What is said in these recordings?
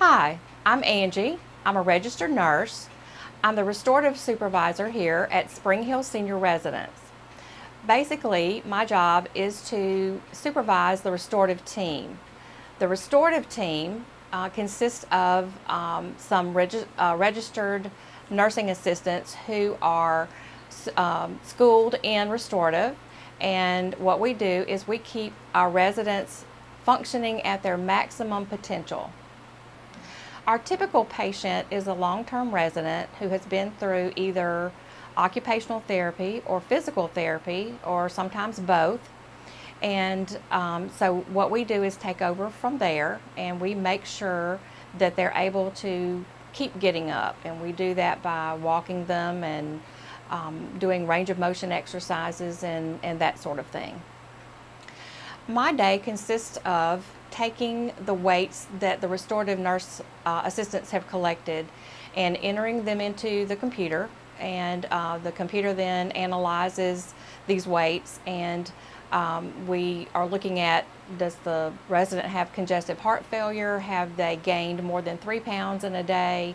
Hi, I'm Angie. I'm a registered nurse. I'm the Restorative Supervisor here at Spring Hill Senior Residence. Basically, my job is to supervise the restorative team. The restorative team consists of some registered nursing assistants who are schooled in restorative, and what we do is we keep our residents functioning at their maximum potential. Our typical patient is a long-term resident who has been through either occupational therapy or physical therapy, or sometimes both. And so what we do is take over from there, and we make sure that they're able to keep getting up. And we do that by walking them and doing range of motion exercises and that sort of thing. My day consists of taking the weights that the restorative nurse assistants have collected and entering them into the computer, and the computer then analyzes these weights, and we are looking at, does the resident have congestive heart failure? Have they gained more than 3 pounds in a day?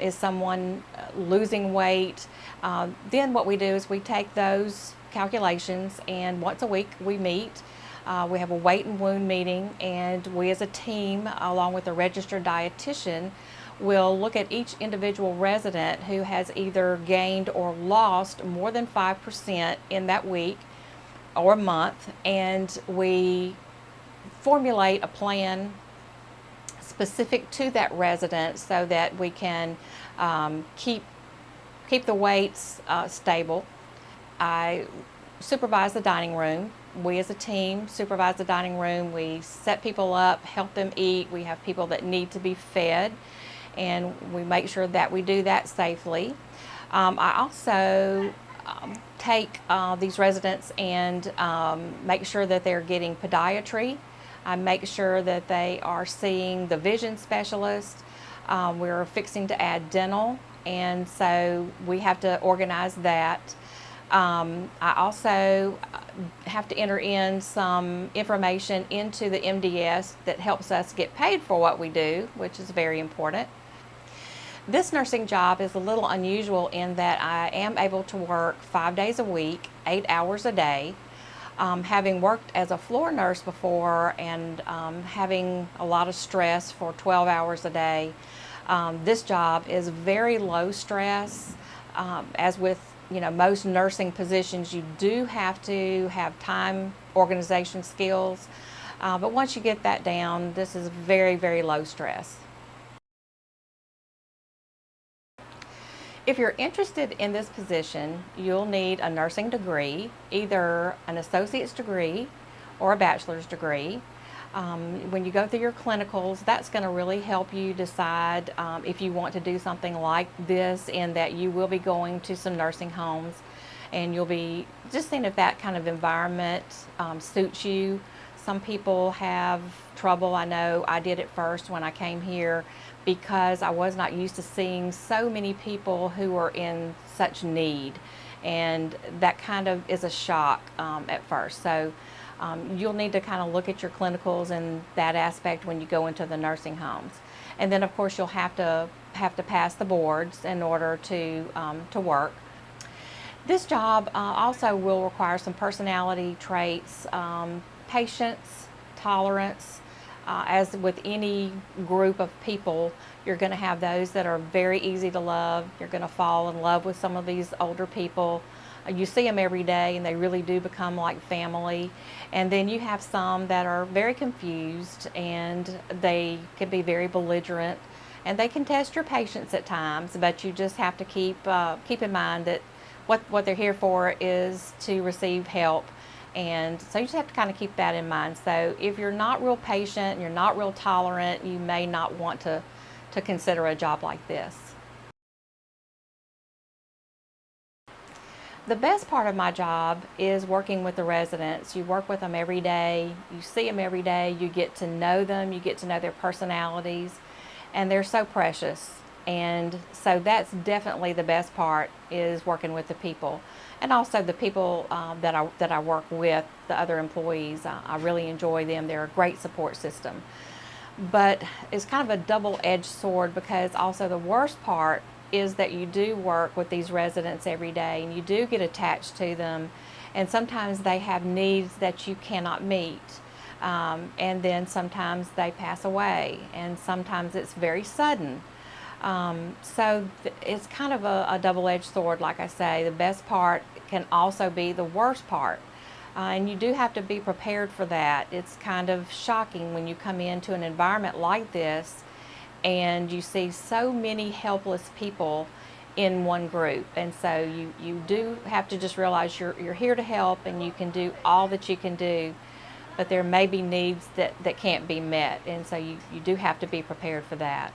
Is someone losing weight? Then what we do is we take those calculations, and once a week we meet. We have a weight and wound meeting, and we as a team, along with a registered dietitian, will look at each individual resident who has either gained or lost more than 5% in that week or month, and we formulate a plan specific to that resident so that we can keep the weights stable. I supervise the dining room. We as a team supervise the dining room. We set people up, help them eat. We have people that need to be fed, and we make sure that we do that safely. I also take these residents and make sure that they're getting podiatry. I make sure that they are seeing the vision specialist. We're fixing to add dental, and so we have to organize that. I also have to enter in some information into the MDS that helps us get paid for what we do, which is very important. This nursing job is a little unusual in that I am able to work 5 days a week, 8 hours a day. Having worked as a floor nurse before and having a lot of stress for 12 hours a day, this job is very low stress. As with most nursing positions, you do have to have time organization skills, but once you get that down, this is very, very low stress. If you're interested in this position, you'll need a nursing degree, either an associate's degree or a bachelor's degree. When you go through your clinicals, that's going to really help you decide if you want to do something like this, in that you will be going to some nursing homes and you'll be just seeing if that kind of environment suits you. Some people have trouble. I know I did at first when I came here, because I was not used to seeing so many people who are in such need, and that kind of is a shock at first. So you'll need to kind of look at your clinicals and that aspect when you go into the nursing homes. And then of course you'll have to pass the boards in order to work. This job also will require some personality traits, patience, tolerance. As with any group of people, you're going to have those that are very easy to love. You're going to fall in love with some of these older people. You see them every day and they really do become like family. And then you have some that are very confused, and they can be very belligerent, and they can test your patience at times, but you just have to keep in mind that what they're here for is to receive help. And so you just have to kind of keep that in mind. So if you're not real patient and you're not real tolerant, you may not want to consider a job like this. The best part of my job is working with the residents. You work with them every day, you see them every day, you get to know them, you get to know their personalities, and they're so precious. And so that's definitely the best part, is working with the people. And also the people that I work with, the other employees, I really enjoy them. They're a great support system. but it's kind of a double-edged sword, because also the worst part is that you do work with these residents every day and you do get attached to them, and sometimes they have needs that you cannot meet. And then sometimes they pass away, and sometimes it's very sudden. It's kind of a double-edged sword, like I say. The best part can also be the worst part. And you do have to be prepared for that. It's kind of shocking when you come into an environment like this and you see so many helpless people in one group. And so you do have to just realize you're here to help, and you can do all that you can do, but there may be needs that can't be met. And so you do have to be prepared for that.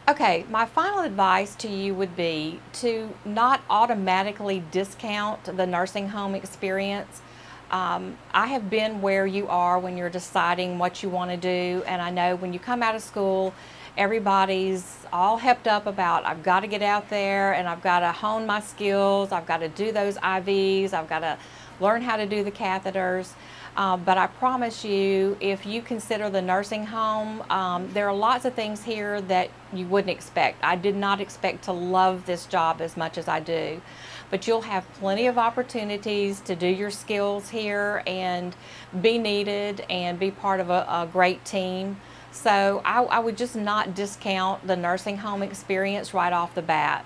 Okay, my final advice to you would be to not automatically discount the nursing home experience. I have been where you are when you're deciding what you want to do, and I know when you come out of school, everybody's all hepped up about, I've got to get out there and I've got to hone my skills, I've got to do those IVs, I've got to learn how to do the catheters. But I promise you, if you consider the nursing home, there are lots of things here that you wouldn't expect. I did not expect to love this job as much as I do. But you'll have plenty of opportunities to do your skills here and be needed and be part of a great team. So I would just not discount the nursing home experience right off the bat.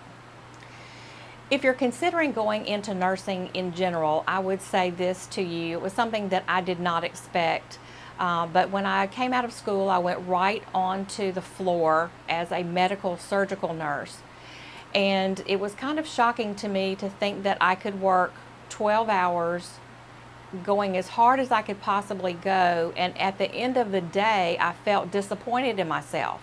If you're considering going into nursing in general, I would say this to you. It was something that I did not expect. But when I came out of school, I went right onto the floor as a medical surgical nurse. And it was kind of shocking to me to think that I could work 12 hours going as hard as I could possibly go, and at the end of the day, I felt disappointed in myself.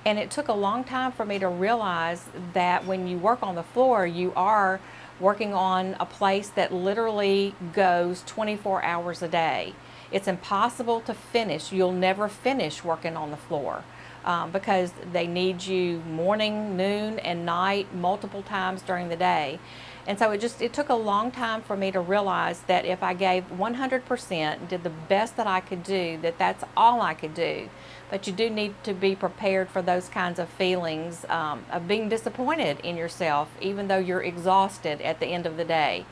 And it took a long time for me to realize that when you work on the floor, you are working on a place that literally goes 24 hours a day. It's impossible to finish. You'll never finish working on the floor because they need you morning, noon, and night multiple times during the day. And so it took a long time for me to realize that if I gave 100%, did the best that I could do, that's all I could do. But you do need to be prepared for those kinds of feelings of being disappointed in yourself, even though you're exhausted at the end of the day.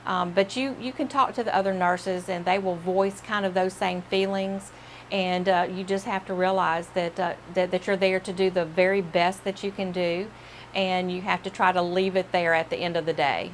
But you can talk to the other nurses, and they will voice kind of those same feelings. And you just have to realize that you're there to do the very best that you can do, and you have to try to leave it there at the end of the day.